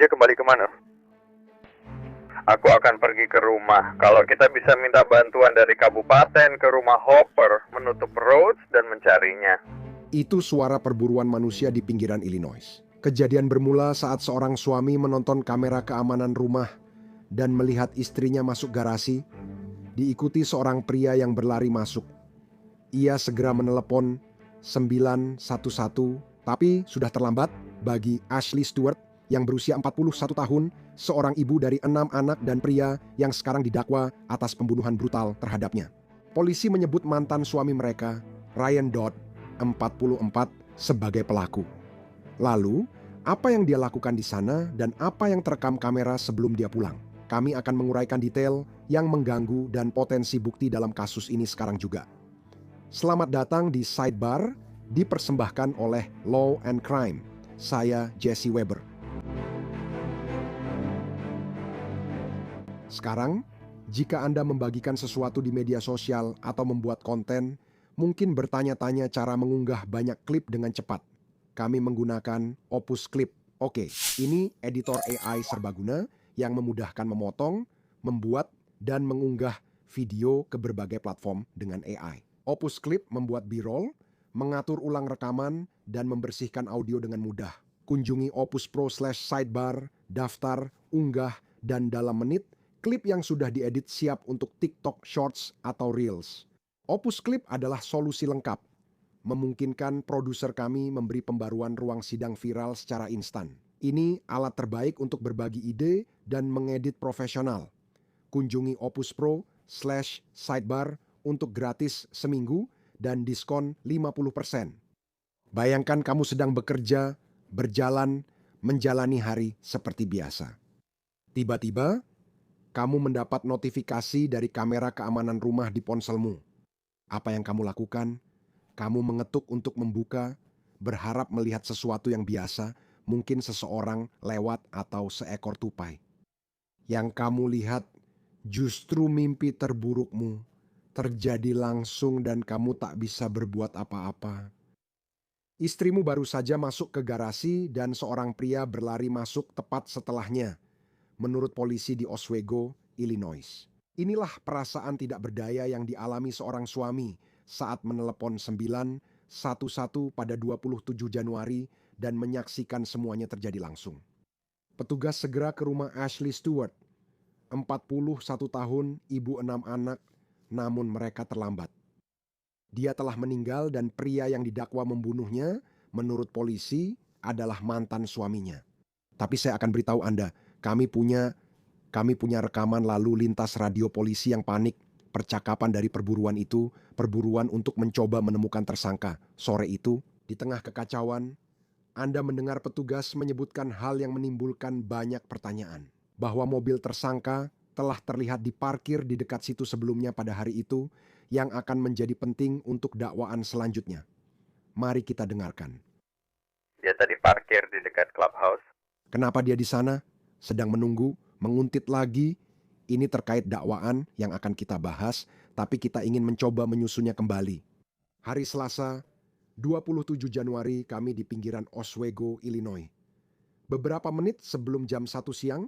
Dia kembali kemana? Aku akan pergi ke rumah. Kalau kita bisa minta bantuan dari kabupaten ke rumah Hopper, menutup Rhodes dan mencarinya. Itu suara perburuan manusia di pinggiran Illinois. Kejadian bermula saat seorang suami menonton kamera keamanan rumah dan melihat istrinya masuk garasi, diikuti seorang pria yang berlari masuk. Ia segera menelepon 911, tapi sudah terlambat bagi Ashley Stewart yang berusia 41 tahun, seorang ibu dari 6 anak dan pria yang sekarang didakwa atas pembunuhan brutal terhadapnya. Polisi menyebut mantan suami mereka, Ryan Dodd, 44, sebagai pelaku. Lalu, apa yang dia lakukan di sana dan apa yang terekam kamera sebelum dia pulang? Kami akan menguraikan detail yang mengganggu dan potensi bukti dalam kasus ini sekarang juga. Selamat datang di Sidebar, dipersembahkan oleh Law and Crime. Saya Jesse Weber. Sekarang, jika Anda membagikan sesuatu di media sosial atau membuat konten, mungkin bertanya-tanya cara mengunggah banyak klip dengan cepat. Kami menggunakan Opus Clip. Oke, ini editor AI serbaguna yang memudahkan memotong, membuat, dan mengunggah video ke berbagai platform dengan AI. Opus Clip membuat B-roll, mengatur ulang rekaman, dan membersihkan audio dengan mudah. Kunjungi Opus Pro/Sidebar, daftar, unggah, dan dalam menit, klip yang sudah diedit siap untuk TikTok Shorts atau Reels. Opus Clip adalah solusi lengkap, memungkinkan produser kami memberi pembaruan ruang sidang viral secara instan. Ini alat terbaik untuk berbagi ide dan mengedit profesional. Kunjungi Opus Pro/Sidebar untuk gratis seminggu dan diskon 50%. Bayangkan kamu sedang bekerja, berjalan, menjalani hari seperti biasa. Tiba-tiba, kamu mendapat notifikasi dari kamera keamanan rumah di ponselmu. Apa yang kamu lakukan? Kamu mengetuk untuk membuka, berharap melihat sesuatu yang biasa, mungkin seseorang lewat atau seekor tupai. Yang kamu lihat justru mimpi terburukmu terjadi langsung dan kamu tak bisa berbuat apa-apa. Istrimu baru saja masuk ke garasi dan seorang pria berlari masuk tepat setelahnya, menurut polisi di Oswego, Illinois. Inilah perasaan tidak berdaya yang dialami seorang suami saat menelepon 911 pada 27 Januari dan menyaksikan semuanya terjadi langsung. Petugas segera ke rumah Ashley Stewart, 41 tahun, ibu 6 anak, namun mereka terlambat. Dia telah meninggal dan pria yang didakwa membunuhnya, menurut polisi, adalah mantan suaminya. Tapi saya akan beritahu Anda, kami punya rekaman lalu lintas radio polisi yang panik, percakapan dari perburuan itu, perburuan untuk mencoba menemukan tersangka. Sore itu, di tengah kekacauan, Anda mendengar petugas menyebutkan hal yang menimbulkan banyak pertanyaan. Bahwa mobil tersangka telah terlihat diparkir di dekat situ sebelumnya pada hari itu, yang akan menjadi penting untuk dakwaan selanjutnya. Mari kita dengarkan. Dia tadi parkir di dekat clubhouse. Kenapa dia di sana? Sedang menunggu, menguntit lagi. Ini terkait dakwaan yang akan kita bahas, tapi kita ingin mencoba menyusunnya kembali. Hari Selasa, 27 Januari, kami di pinggiran Oswego, Illinois. Beberapa menit sebelum jam 1 siang,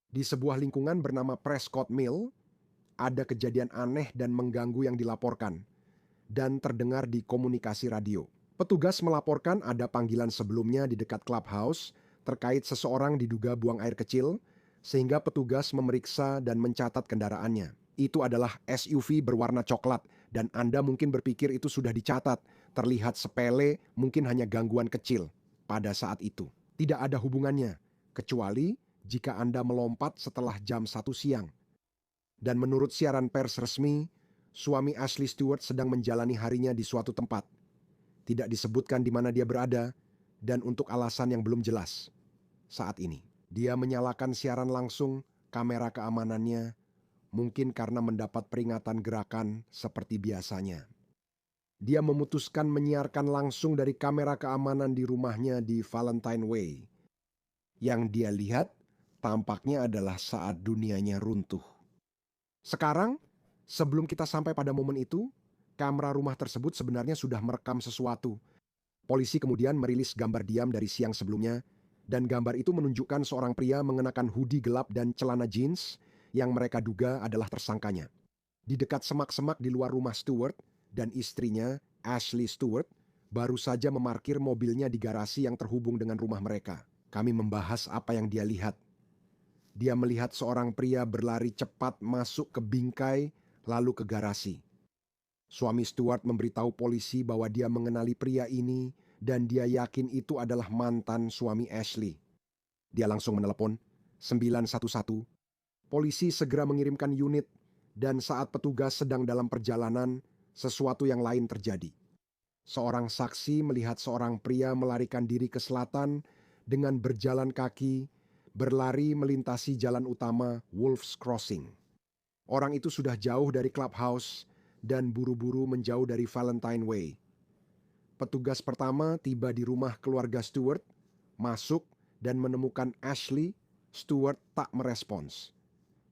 di sebuah lingkungan bernama Prescott Mill, ada kejadian aneh dan mengganggu yang dilaporkan dan terdengar di komunikasi radio. Petugas melaporkan ada panggilan sebelumnya di dekat clubhouse terkait seseorang diduga buang air kecil, sehingga petugas memeriksa dan mencatat kendaraannya. Itu adalah SUV berwarna coklat dan Anda mungkin berpikir itu sudah dicatat, terlihat sepele, mungkin hanya gangguan kecil pada saat itu. Tidak ada hubungannya, kecuali jika Anda melompat setelah jam 1 siang. Dan menurut siaran pers resmi, suami Ashley Stewart sedang menjalani harinya di suatu tempat. Tidak disebutkan di mana dia berada dan untuk alasan yang belum jelas. Saat ini, dia menyalakan siaran langsung kamera keamanannya, mungkin karena mendapat peringatan gerakan seperti biasanya. Dia memutuskan menyiarkan langsung dari kamera keamanan di rumahnya di Valentine Way. Yang dia lihat tampaknya adalah saat dunianya runtuh. Sekarang, sebelum kita sampai pada momen itu, kamera rumah tersebut sebenarnya sudah merekam sesuatu. Polisi kemudian merilis gambar diam dari siang sebelumnya Dan gambar itu menunjukkan seorang pria mengenakan hoodie gelap dan celana jeans yang mereka duga adalah tersangkanya. Di dekat semak-semak di luar rumah Stewart dan istrinya, Ashley Stewart, baru saja memarkir mobilnya di garasi yang terhubung dengan rumah mereka. Kami membahas apa yang dia lihat. Dia melihat seorang pria berlari cepat masuk ke bingkai lalu ke garasi. Suami Stewart memberitahu polisi bahwa dia mengenali pria ini dan dia yakin itu adalah mantan suami Ashley. Dia langsung menelepon 911. Polisi segera mengirimkan unit dan saat petugas sedang dalam perjalanan, sesuatu yang lain terjadi. Seorang saksi melihat seorang pria melarikan diri ke selatan dengan berjalan kaki, berlari melintasi jalan utama Wolf's Crossing. Orang itu sudah jauh dari clubhouse dan buru-buru menjauh dari Valentine Way. Petugas pertama tiba di rumah keluarga Stewart, masuk dan menemukan Ashley. Stewart tak merespons.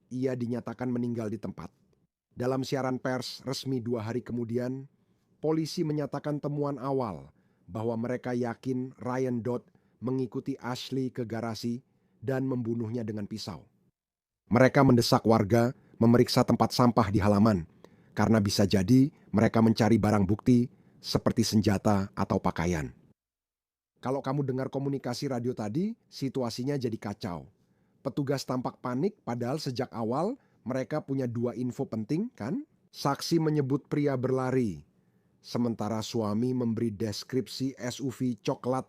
Ia dinyatakan meninggal di tempat. Dalam siaran pers resmi 2 hari kemudian, polisi menyatakan temuan awal bahwa mereka yakin Ryan Dodd mengikuti Ashley ke garasi dan membunuhnya dengan pisau. Mereka mendesak warga memeriksa tempat sampah di halaman, karena bisa jadi mereka mencari barang bukti seperti senjata atau pakaian. Kalau kamu dengar komunikasi radio tadi, situasinya jadi kacau. Petugas tampak panik padahal sejak awal mereka punya 2 info penting, kan? Saksi menyebut pria berlari, sementara suami memberi deskripsi SUV coklat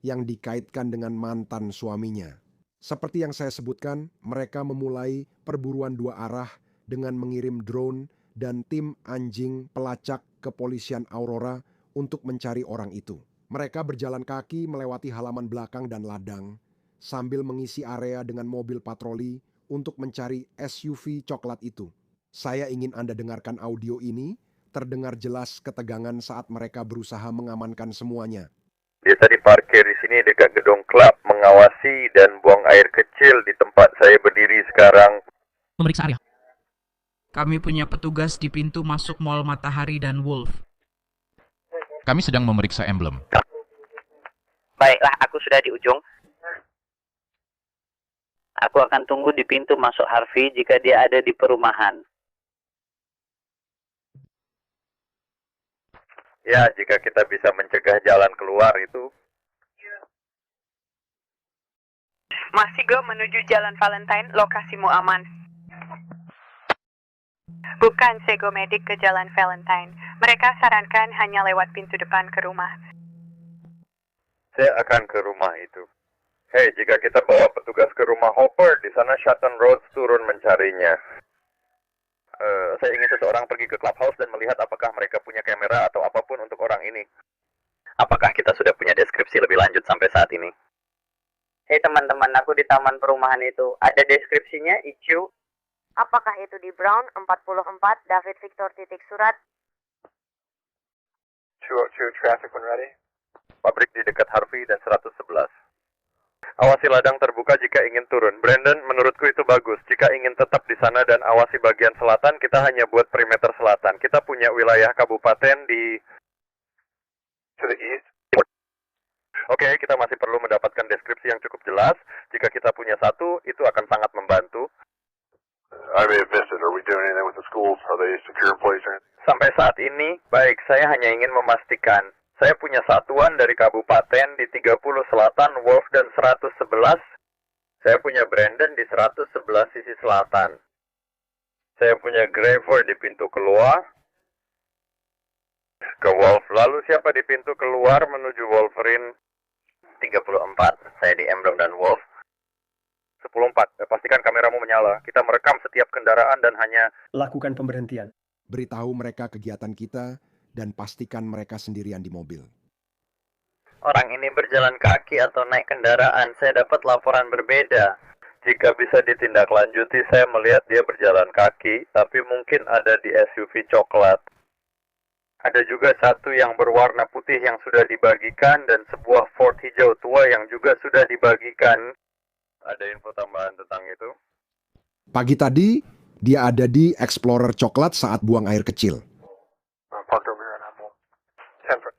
yang dikaitkan dengan mantan suaminya. Seperti yang saya sebutkan, mereka memulai perburuan 2 arah dengan mengirim drone dan tim anjing pelacak kepolisian Aurora untuk mencari orang itu. Mereka berjalan kaki melewati halaman belakang dan ladang, sambil mengisi area dengan mobil patroli untuk mencari SUV coklat itu. Saya ingin Anda dengarkan audio ini, terdengar jelas ketegangan saat mereka berusaha mengamankan semuanya. Dia tadi parkir di sini dekat gedung klub, mengawasi dan buang air kecil di tempat saya berdiri sekarang. Memeriksa area. Kami punya petugas di pintu masuk Mall Matahari dan Wolf. Kami sedang memeriksa emblem. Baiklah, aku sudah di ujung. Aku akan tunggu di pintu masuk Harvey jika dia ada di perumahan. Ya, jika kita bisa mencegah jalan keluar itu. Masih go menuju Jalan Valentine, lokasimu aman. Bukan Sego Medik ke Jalan Valentine. Mereka sarankan hanya lewat pintu depan ke rumah. Saya akan ke rumah itu. Hei, jika kita bawa petugas ke rumah Hopper, di sana Shatton Rhodes turun mencarinya. Saya ingin seseorang pergi ke clubhouse dan melihat apakah mereka punya kamera atau apapun untuk orang ini. Apakah kita sudah punya deskripsi lebih lanjut sampai saat ini? Hei teman-teman, aku di taman perumahan itu. Ada deskripsinya, IQ? Apakah itu di Brown 44 David Victor titik surat? 202 traffic when ready. Pabrik di dekat Harvey dan 111. Awasi ladang terbuka jika ingin turun. Brandon, menurutku itu bagus. Jika ingin tetap di sana dan awasi bagian selatan, kita hanya buat perimeter selatan. Kita punya wilayah kabupaten di to the east. Oke, kita masih perlu mendapatkan deskripsi yang cukup jelas. Jika kita punya satu, itu akan sangat membantu. I may have missed it. Are we doing anything with the schools? Are they secure in place or anything? Sampai saat ini, baik, saya hanya ingin memastikan. Saya punya satuan dari kabupaten di 30 selatan, Wolf dan 111. Saya punya Brandon di 111 sisi selatan. Saya punya Graver di pintu keluar ke Wolf. Lalu siapa di pintu keluar menuju Wolverine? 34. Saya di Emblem dan Wolf. 104. Pastikan kameramu menyala. Kita merekam setiap kendaraan dan hanya lakukan pemberhentian. Beritahu mereka kegiatan kita dan pastikan mereka sendirian di mobil. Orang ini berjalan kaki atau naik kendaraan. Saya dapat laporan berbeda. Jika bisa ditindaklanjuti, saya melihat dia berjalan kaki, tapi mungkin ada di SUV coklat. Ada juga satu yang berwarna putih yang sudah dibagikan dan sebuah Ford hijau tua yang juga sudah dibagikan. Ada info tambahan tentang itu? Pagi tadi, dia ada di Explorer coklat saat buang air kecil.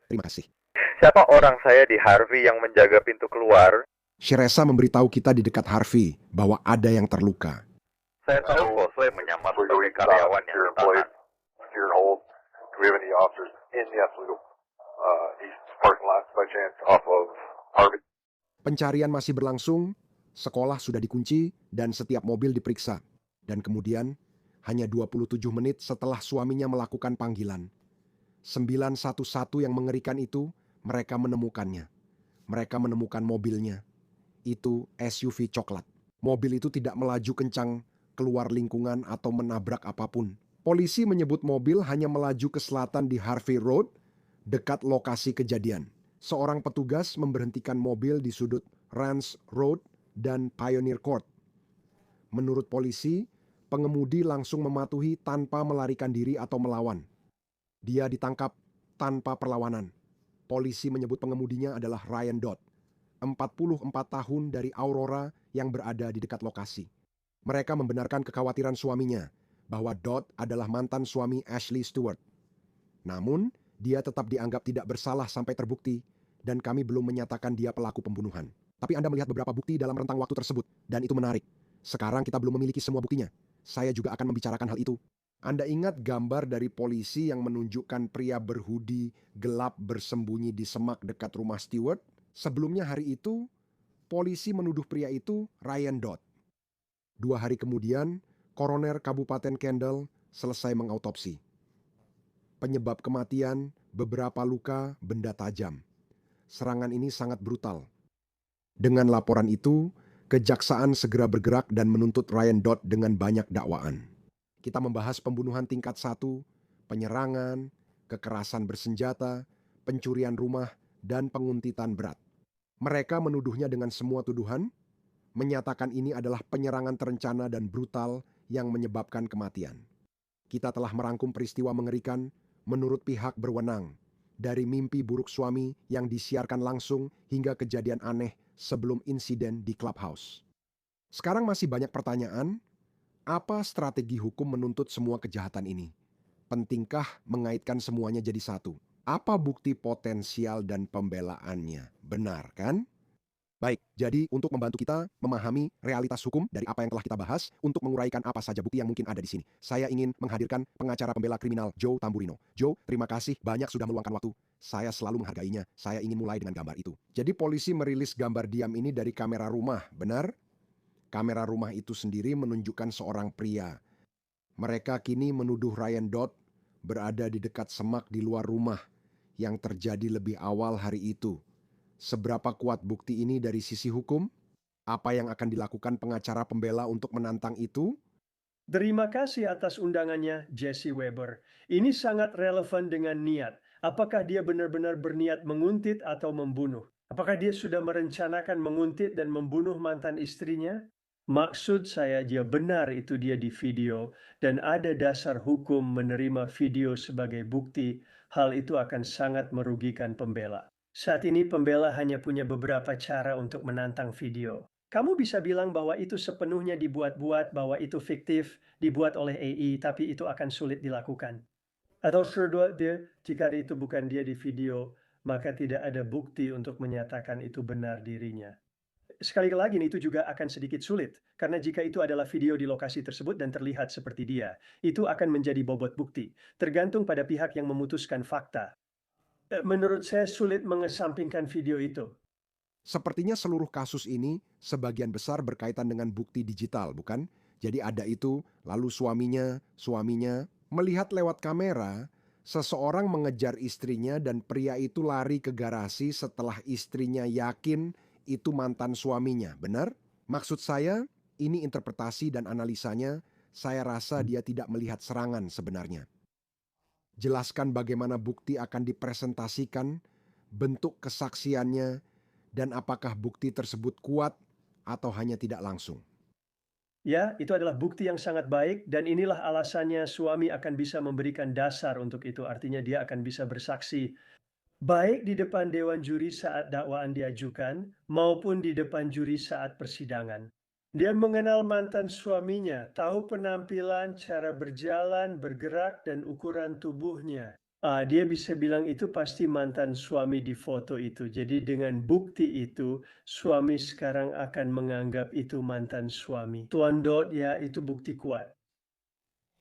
Terima kasih. Siapa orang saya di Harvey yang menjaga pintu keluar? Sheresa memberitahu kita di dekat Harvey bahwa ada yang terluka. Saya tahu Bosley menyamar sebagai karyawan yang ditahan. Secure and hold. Do we have any officers in the Oswego east parking lot by chance off of Harvey? Pencarian masih berlangsung, sekolah sudah dikunci, dan setiap mobil diperiksa. Dan kemudian, hanya 27 menit setelah suaminya melakukan panggilan, 911 yang mengerikan itu, mereka menemukannya. Mereka menemukan mobilnya. Itu SUV coklat. Mobil itu tidak melaju kencang keluar lingkungan atau menabrak apapun. Polisi menyebut mobil hanya melaju ke selatan di Harvey Road, dekat lokasi kejadian. Seorang petugas memberhentikan mobil di sudut Ranch Road dan Pioneer Court. Menurut polisi, pengemudi langsung mematuhi tanpa melarikan diri atau melawan. Dia ditangkap tanpa perlawanan. Polisi menyebut pengemudinya adalah Ryan Dodd, 44 tahun dari Aurora yang berada di dekat lokasi. Mereka membenarkan kekhawatiran suaminya bahwa Dodd adalah mantan suami Ashley Stewart. Namun, dia tetap dianggap tidak bersalah sampai terbukti dan kami belum menyatakan dia pelaku pembunuhan. Tapi Anda melihat beberapa bukti dalam rentang waktu tersebut dan itu menarik. Sekarang kita belum memiliki semua buktinya. Saya juga akan membicarakan hal itu. Anda ingat gambar dari polisi yang menunjukkan pria berhoodie gelap bersembunyi di semak dekat rumah Stewart? Sebelumnya hari itu, polisi menuduh pria itu Ryan Dodd. 2 hari kemudian, koroner Kabupaten Kendall selesai mengautopsi. Penyebab kematian, beberapa luka, benda tajam. Serangan ini sangat brutal. Dengan laporan itu, kejaksaan segera bergerak dan menuntut Ryan Dodd dengan banyak dakwaan. Kita membahas pembunuhan tingkat 1, penyerangan, kekerasan bersenjata, pencurian rumah, dan penguntitan berat. Mereka menuduhnya dengan semua tuduhan, menyatakan ini adalah penyerangan terencana dan brutal yang menyebabkan kematian. Kita telah merangkum peristiwa mengerikan menurut pihak berwenang, dari mimpi buruk suami yang disiarkan langsung hingga kejadian aneh sebelum insiden di clubhouse. Sekarang masih banyak pertanyaan, apa strategi hukum menuntut semua kejahatan ini? Pentingkah mengaitkan semuanya jadi satu? Apa bukti potensial dan pembelaannya? Benar kan? Baik, jadi untuk membantu kita memahami realitas hukum dari apa yang telah kita bahas, untuk menguraikan apa saja bukti yang mungkin ada di sini, saya ingin menghadirkan pengacara pembela kriminal Joe Tamburino. Joe, terima kasih banyak sudah meluangkan waktu. Saya selalu menghargainya. Saya ingin mulai dengan gambar itu. Jadi polisi merilis gambar diam ini dari kamera rumah, benar? Kamera rumah itu sendiri menunjukkan seorang pria. Mereka kini menuduh Ryan Dodd berada di dekat semak di luar rumah yang terjadi lebih awal hari itu. Seberapa kuat bukti ini dari sisi hukum? Apa yang akan dilakukan pengacara pembela untuk menantang itu? Terima kasih atas undangannya, Jesse Weber. Ini sangat relevan dengan niat. Apakah dia benar-benar berniat menguntit atau membunuh? Apakah dia sudah merencanakan menguntit dan membunuh mantan istrinya? Maksud saya, dia benar itu dia di video, dan ada dasar hukum menerima video sebagai bukti. Hal itu akan sangat merugikan pembela. Saat ini pembela hanya punya beberapa cara untuk menantang video. Kamu bisa bilang bahwa itu sepenuhnya dibuat-buat, bahwa itu fiktif, dibuat oleh AI, tapi itu akan sulit dilakukan. Atau kedua, jika itu bukan dia di video, maka tidak ada bukti untuk menyatakan itu benar dirinya. Sekali lagi, itu juga akan sedikit sulit, karena jika itu adalah video di lokasi tersebut dan terlihat seperti dia, itu akan menjadi bobot bukti, tergantung pada pihak yang memutuskan fakta. Menurut saya sulit mengesampingkan video itu. Sepertinya seluruh kasus ini sebagian besar berkaitan dengan bukti digital, bukan? Jadi ada itu, lalu suaminya melihat lewat kamera, seseorang mengejar istrinya dan pria itu lari ke garasi setelah istrinya yakin itu mantan suaminya, benar? Maksud saya, ini interpretasi dan analisanya, saya rasa dia tidak melihat serangan sebenarnya. Jelaskan bagaimana bukti akan dipresentasikan, bentuk kesaksiannya, dan apakah bukti tersebut kuat atau hanya tidak langsung. Ya, itu adalah bukti yang sangat baik, dan inilah alasannya suami akan bisa memberikan dasar untuk itu. Artinya dia akan bisa bersaksi baik di depan dewan juri saat dakwaan diajukan, maupun di depan juri saat persidangan. Dia mengenal mantan suaminya, tahu penampilan, cara berjalan, bergerak, dan ukuran tubuhnya. Dia bisa bilang itu pasti mantan suami di foto itu. Jadi dengan bukti itu, suami sekarang akan menganggap itu mantan suami. Tuan Dot, ya itu bukti kuat.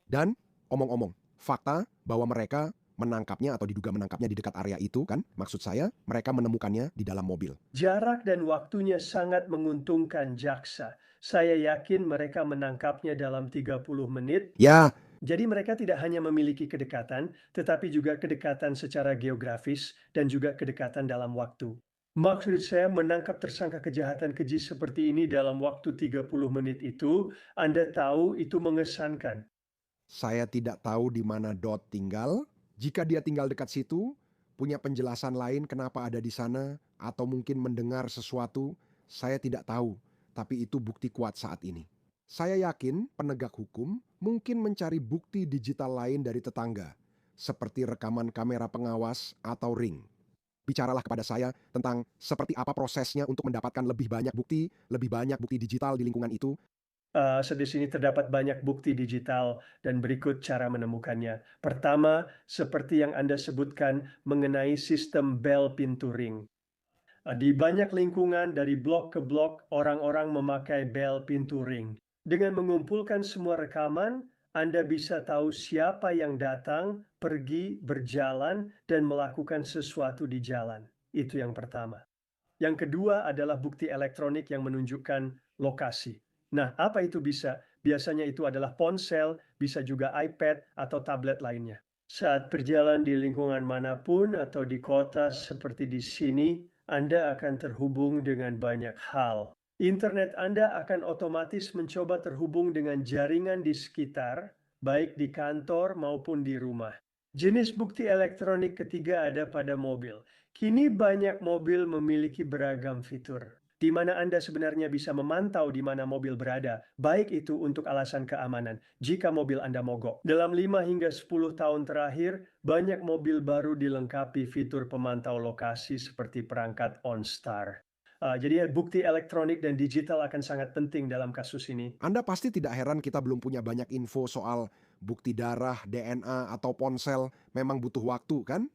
Dan omong-omong, fakta bahwa mereka menangkapnya atau diduga menangkapnya di dekat area itu kan, maksud saya mereka menemukannya di dalam mobil. Jarak dan waktunya sangat menguntungkan jaksa. Saya yakin mereka menangkapnya dalam 30 menit. Ya, Jadi mereka tidak hanya memiliki kedekatan, tetapi juga kedekatan secara geografis dan juga kedekatan dalam waktu. Maksud saya menangkap tersangka kejahatan keji seperti ini dalam waktu 30 menit itu, Anda tahu itu mengesankan. saya tidak tahu di mana Dot tinggal. Jika dia tinggal dekat situ, punya penjelasan lain kenapa ada di sana, atau mungkin mendengar sesuatu, saya tidak tahu. Tapi itu bukti kuat saat ini. Saya yakin penegak hukum mungkin mencari bukti digital lain dari tetangga, seperti rekaman kamera pengawas atau ring. Bicaralah kepada saya tentang seperti apa prosesnya untuk mendapatkan lebih banyak bukti digital di lingkungan itu. Di sini terdapat banyak bukti digital dan berikut cara menemukannya. Pertama, seperti yang Anda sebutkan mengenai sistem bel pintu ring. Di banyak lingkungan dari blok ke blok, orang-orang memakai bel pintu ring. Dengan mengumpulkan semua rekaman, Anda bisa tahu siapa yang datang, pergi, berjalan, dan melakukan sesuatu di jalan. Itu yang pertama. Yang kedua adalah bukti elektronik yang menunjukkan lokasi. Nah, apa itu bisa? Biasanya itu adalah ponsel, bisa juga iPad atau tablet lainnya. Saat berjalan di lingkungan manapun atau di kota seperti di sini, Anda akan terhubung dengan banyak hal. Internet Anda akan otomatis mencoba terhubung dengan jaringan di sekitar, baik di kantor maupun di rumah. Jenis bukti elektronik ketiga ada pada mobil. Kini banyak mobil memiliki beragam fitur, di mana Anda sebenarnya bisa memantau di mana mobil berada, baik itu untuk alasan keamanan, jika mobil Anda mogok. Dalam 5 hingga 10 tahun terakhir, banyak mobil baru dilengkapi fitur pemantau lokasi seperti perangkat OnStar. Jadi bukti elektronik dan digital akan sangat penting dalam kasus ini. Anda pasti tidak heran kita belum punya banyak info soal bukti darah, DNA, atau ponsel. Memang butuh waktu kan?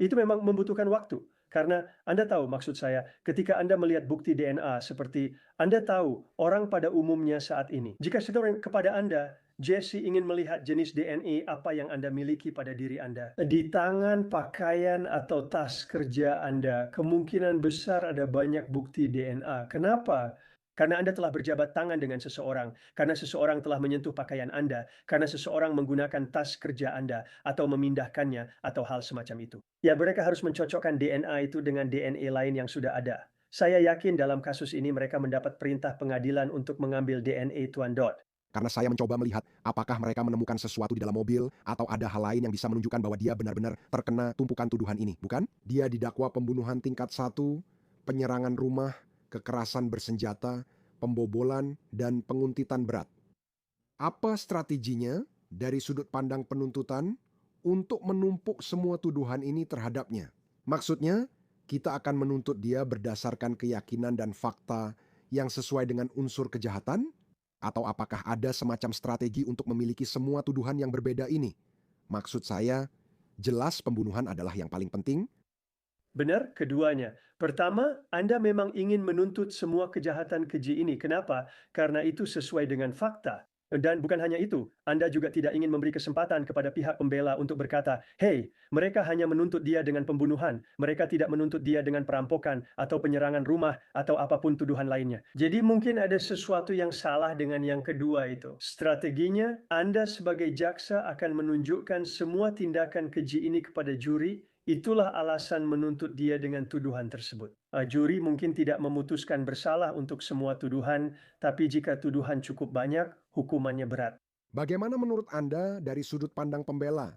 Itu memang membutuhkan waktu. Karena Anda tahu maksud saya, ketika Anda melihat bukti DNA seperti Anda tahu orang pada umumnya saat ini. Jika seseorang kepada Anda, Jesse ingin melihat jenis DNA apa yang Anda miliki pada diri Anda. Di tangan, pakaian, atau tas kerja Anda, kemungkinan besar ada banyak bukti DNA. Kenapa? Karena Anda telah berjabat tangan dengan seseorang, karena seseorang telah menyentuh pakaian Anda, karena seseorang menggunakan tas kerja Anda, atau memindahkannya, atau hal semacam itu. Ya, mereka harus mencocokkan DNA itu dengan DNA lain yang sudah ada. Saya yakin dalam kasus ini mereka mendapat perintah pengadilan untuk mengambil DNA Tuan Dot. Karena saya mencoba melihat apakah mereka menemukan sesuatu di dalam mobil atau ada hal lain yang bisa menunjukkan bahwa dia benar-benar terkena tumpukan tuduhan ini, bukan? Dia didakwa pembunuhan tingkat 1, penyerangan rumah, kekerasan bersenjata, pembobolan, dan penguntitan berat. Apa strateginya dari sudut pandang penuntutan untuk menumpuk semua tuduhan ini terhadapnya? Maksudnya, kita akan menuntut dia berdasarkan keyakinan dan fakta yang sesuai dengan unsur kejahatan? Atau apakah ada semacam strategi untuk memiliki semua tuduhan yang berbeda ini? Maksud saya, jelas pembunuhan adalah yang paling penting. Benar, keduanya. Pertama, Anda memang ingin menuntut semua kejahatan keji ini. Kenapa? Karena itu sesuai dengan fakta. Dan bukan hanya itu, Anda juga tidak ingin memberi kesempatan kepada pihak pembela untuk berkata, "Hei, mereka hanya menuntut dia dengan pembunuhan. Mereka tidak menuntut dia dengan perampokan atau penyerangan rumah atau apapun tuduhan lainnya." Jadi mungkin ada sesuatu yang salah dengan yang kedua itu. Strateginya, Anda sebagai jaksa akan menunjukkan semua tindakan keji ini kepada juri. Itulah alasan menuntut dia dengan tuduhan tersebut. Juri mungkin tidak memutuskan bersalah untuk semua tuduhan, tapi jika tuduhan cukup banyak, hukumannya berat. Bagaimana menurut Anda dari sudut pandang pembela?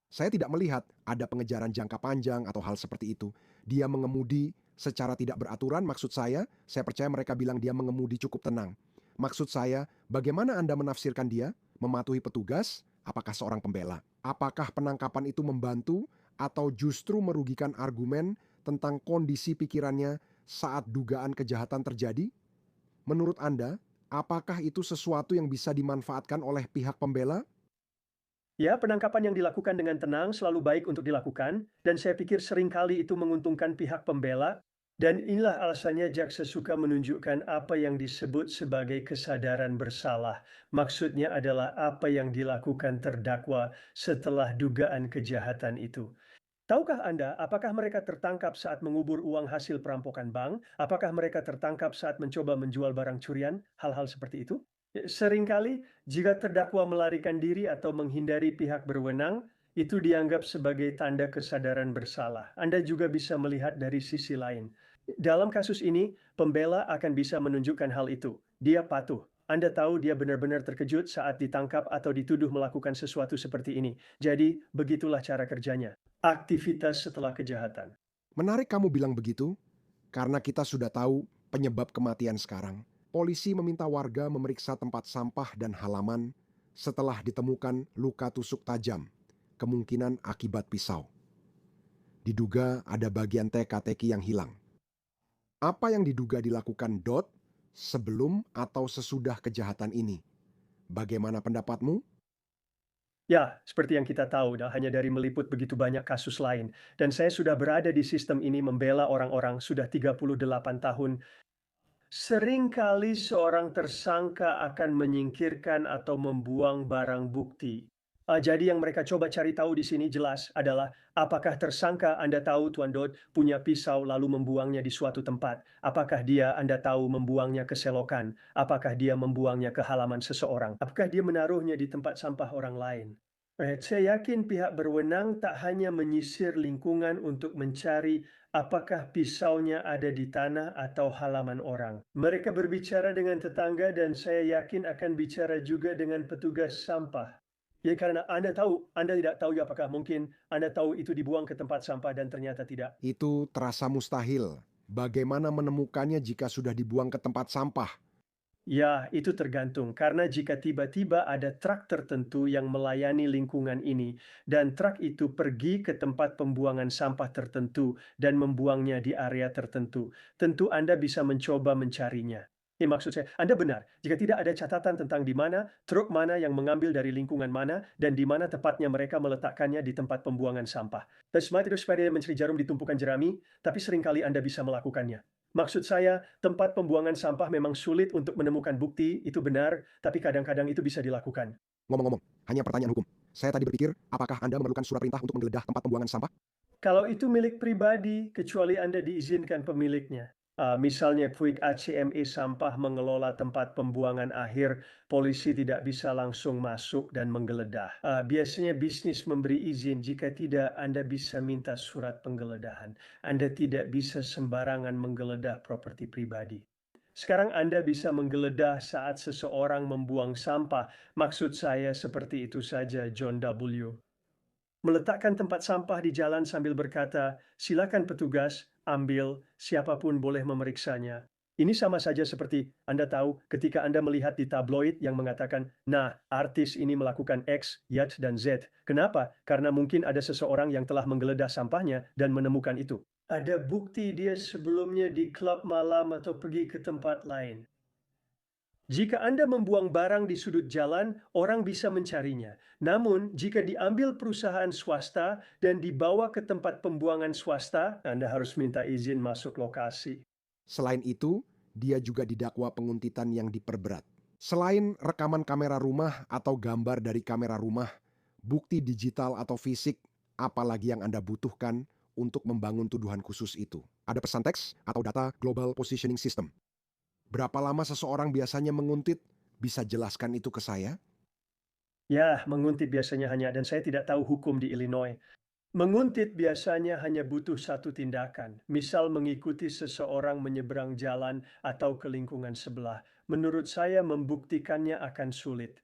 Saya tidak melihat ada pengejaran jangka panjang atau hal seperti itu. Dia mengemudi secara tidak beraturan, maksud saya percaya mereka bilang dia mengemudi cukup tenang. Maksud saya, bagaimana Anda menafsirkan dia? Mematuhi petugas? Apakah seorang pembela? Apakah penangkapan itu membantu atau justru merugikan argumen tentang kondisi pikirannya saat dugaan kejahatan terjadi? Menurut Anda, apakah itu sesuatu yang bisa dimanfaatkan oleh pihak pembela? Ya, penangkapan yang dilakukan dengan tenang selalu baik untuk dilakukan, dan saya pikir seringkali itu menguntungkan pihak pembela, dan inilah alasannya jaksa suka menunjukkan apa yang disebut sebagai kesadaran bersalah. Maksudnya adalah apa yang dilakukan terdakwa setelah dugaan kejahatan itu. Tahukah Anda, apakah mereka tertangkap saat mengubur uang hasil perampokan bank? Apakah mereka tertangkap saat mencoba menjual barang curian? Hal-hal seperti itu? Seringkali, jika terdakwa melarikan diri atau menghindari pihak berwenang, itu dianggap sebagai tanda kesadaran bersalah. Anda juga bisa melihat dari sisi lain. Dalam kasus ini, pembela akan bisa menunjukkan hal itu. Dia patuh. Anda tahu dia benar-benar terkejut saat ditangkap atau dituduh melakukan sesuatu seperti ini. Jadi, begitulah cara kerjanya. Aktivitas setelah kejahatan. Menarik kamu bilang begitu, karena kita sudah tahu penyebab kematian sekarang. Polisi meminta warga memeriksa tempat sampah dan halaman setelah ditemukan luka tusuk tajam, kemungkinan akibat pisau. Diduga ada bagian teka-teki yang hilang. Apa yang diduga dilakukan Dot sebelum atau sesudah kejahatan ini? Bagaimana pendapatmu? Ya, seperti yang kita tahu, hanya dari meliput begitu banyak kasus lain. Dan saya sudah berada di sistem ini membela orang-orang sudah 38 tahun. Seringkali seorang tersangka akan menyingkirkan atau membuang barang bukti. Jadi yang mereka coba cari tahu di sini jelas adalah apakah tersangka Anda tahu Tuan Dodd punya pisau lalu membuangnya di suatu tempat? Apakah dia Anda tahu membuangnya ke selokan? Apakah dia membuangnya ke halaman seseorang? Apakah dia menaruhnya di tempat sampah orang lain? Saya yakin pihak berwenang tak hanya menyisir lingkungan untuk mencari apakah pisaunya ada di tanah atau halaman orang. Mereka berbicara dengan tetangga dan saya yakin akan bicara juga dengan petugas sampah. Ya, karena Anda tidak tahu apakah mungkin Anda tahu itu dibuang ke tempat sampah dan ternyata tidak. Itu terasa mustahil. Bagaimana menemukannya jika sudah dibuang ke tempat sampah? Ya, itu tergantung. Karena jika tiba-tiba ada truk tertentu yang melayani lingkungan ini, dan truk itu pergi ke tempat pembuangan sampah tertentu dan membuangnya di area tertentu, tentu Anda bisa mencoba mencarinya. Maksud saya, Anda benar. Jika tidak ada catatan tentang di mana, truk mana yang mengambil dari lingkungan mana, dan di mana tepatnya mereka meletakkannya di tempat pembuangan sampah. Dan semua itu supaya mencari jarum di tumpukan jerami, tapi seringkali Anda bisa melakukannya. Maksud saya, tempat pembuangan sampah memang sulit untuk menemukan bukti, itu benar, tapi kadang-kadang itu bisa dilakukan. Ngomong-ngomong, hanya pertanyaan hukum. Saya tadi berpikir, apakah Anda memerlukan surat perintah untuk menggeledah tempat pembuangan sampah? Kalau itu milik pribadi, kecuali Anda diizinkan pemiliknya. Misalnya Puig ACME Sampah mengelola tempat pembuangan akhir, polisi tidak bisa langsung masuk dan menggeledah. Biasanya bisnis memberi izin, jika tidak Anda bisa minta surat penggeledahan. Anda tidak bisa sembarangan menggeledah properti pribadi. Sekarang Anda bisa menggeledah saat seseorang membuang sampah. Maksud saya seperti itu saja, John W. Meletakkan tempat sampah di jalan sambil berkata, silakan petugas, ambil, siapapun boleh memeriksanya. Ini sama saja seperti Anda tahu ketika Anda melihat di tabloid yang mengatakan, nah, artis ini melakukan X, Y, dan Z. Kenapa? Karena mungkin ada seseorang yang telah menggeledah sampahnya dan menemukan itu. Ada bukti dia sebelumnya di klub malam atau pergi ke tempat lain. Jika Anda membuang barang di sudut jalan, orang bisa mencarinya. Namun, jika diambil perusahaan swasta dan dibawa ke tempat pembuangan swasta, Anda harus minta izin masuk lokasi. Selain itu, dia juga didakwa penguntitan yang diperberat. Selain rekaman kamera rumah atau gambar dari kamera rumah, bukti digital atau fisik, apalagi yang Anda butuhkan untuk membangun tuduhan khusus itu. Ada pesan teks atau data Global Positioning System. Berapa lama seseorang biasanya menguntit? Bisa jelaskan itu ke saya? Ya, menguntit biasanya dan saya tidak tahu hukum di Illinois. Menguntit biasanya hanya butuh satu tindakan, misal mengikuti seseorang menyeberang jalan atau ke lingkungan sebelah. Menurut saya membuktikannya akan sulit.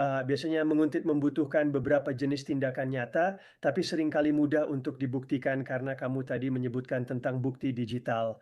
Biasanya menguntit membutuhkan beberapa jenis tindakan nyata, tapi seringkali mudah untuk dibuktikan karena kamu tadi menyebutkan tentang bukti digital.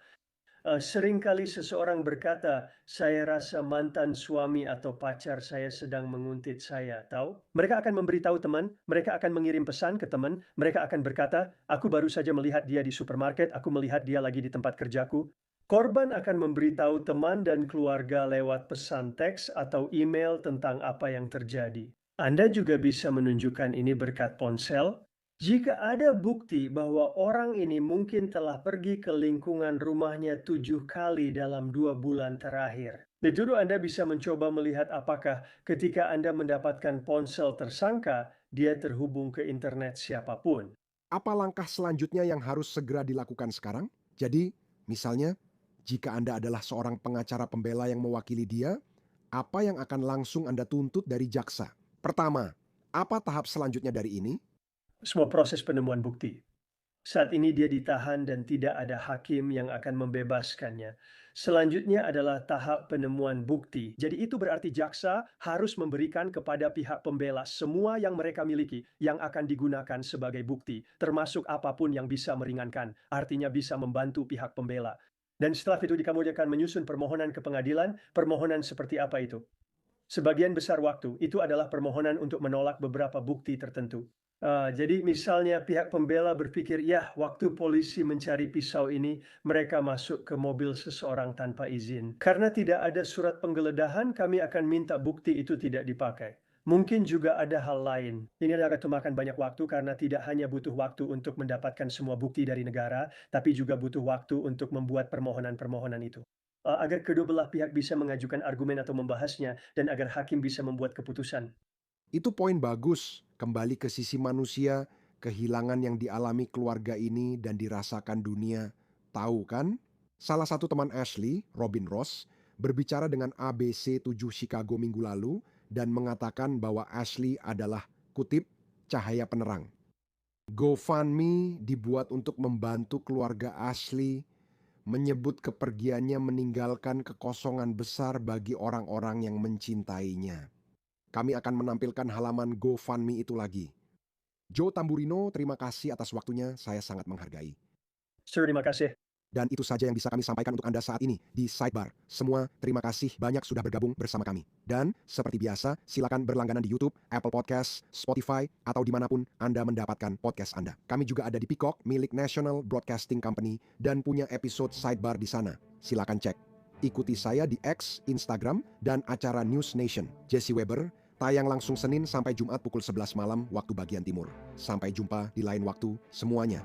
Seringkali seseorang berkata, saya rasa mantan suami atau pacar saya sedang menguntit saya, tahu? Mereka akan memberitahu teman, mereka akan mengirim pesan ke teman, mereka akan berkata, aku baru saja melihat dia di supermarket, aku melihat dia lagi di tempat kerjaku. Korban akan memberitahu teman dan keluarga lewat pesan teks atau email tentang apa yang terjadi. Anda juga bisa menunjukkan ini berkat ponsel. Jika ada bukti bahwa orang ini mungkin telah pergi ke lingkungan rumahnya 7 kali dalam 2 bulan terakhir. Dulu Anda bisa mencoba melihat apakah ketika Anda mendapatkan ponsel tersangka, dia terhubung ke internet siapapun. Apa langkah selanjutnya yang harus segera dilakukan sekarang? Jadi, misalnya, jika Anda adalah seorang pengacara pembela yang mewakili dia, apa yang akan langsung Anda tuntut dari jaksa? Pertama, apa tahap selanjutnya dari ini? Semua proses penemuan bukti. Saat ini dia ditahan dan tidak ada hakim yang akan membebaskannya. Selanjutnya adalah tahap penemuan bukti. Jadi itu berarti jaksa harus memberikan kepada pihak pembela semua yang mereka miliki yang akan digunakan sebagai bukti, termasuk apapun yang bisa meringankan, artinya bisa membantu pihak pembela. Dan setelah itu kamu akan menyusun permohonan ke pengadilan. Permohonan seperti apa itu? Sebagian besar waktu itu adalah permohonan untuk menolak beberapa bukti tertentu. Jadi misalnya pihak pembela berpikir, ya waktu polisi mencari pisau ini, mereka masuk ke mobil seseorang tanpa izin. Karena tidak ada surat penggeledahan, kami akan minta bukti itu tidak dipakai. Mungkin juga ada hal lain. Ini akan memakan banyak waktu karena tidak hanya butuh waktu untuk mendapatkan semua bukti dari negara, tapi juga butuh waktu untuk membuat permohonan-permohonan itu. Agar kedua belah pihak bisa mengajukan argumen atau membahasnya, dan agar hakim bisa membuat keputusan. Itu poin bagus, kembali ke sisi manusia, kehilangan yang dialami keluarga ini dan dirasakan dunia. Tahu kan? Salah satu teman Ashley, Robin Ross, berbicara dengan ABC 7 Chicago minggu lalu dan mengatakan bahwa Ashley adalah, kutip, cahaya penerang. GoFundMe dibuat untuk membantu keluarga Ashley, menyebut kepergiannya meninggalkan kekosongan besar bagi orang-orang yang mencintainya. Kami akan menampilkan halaman GoFundMe itu lagi. Joe Tamburino, terima kasih atas waktunya, saya sangat menghargai. Sir, terima kasih. Dan itu saja yang bisa kami sampaikan untuk Anda saat ini di Sidebar. Semua terima kasih banyak sudah bergabung bersama kami. Dan seperti biasa, silakan berlangganan di YouTube, Apple Podcast, Spotify, atau dimanapun Anda mendapatkan podcast Anda. Kami juga ada di Peacock, milik National Broadcasting Company, dan punya episode Sidebar di sana. Silakan cek. Ikuti saya di X, Instagram, dan acara News Nation. Jesse Weber, tayang langsung Senin sampai Jumat pukul 11 malam waktu bagian timur. Sampai jumpa di lain waktu semuanya.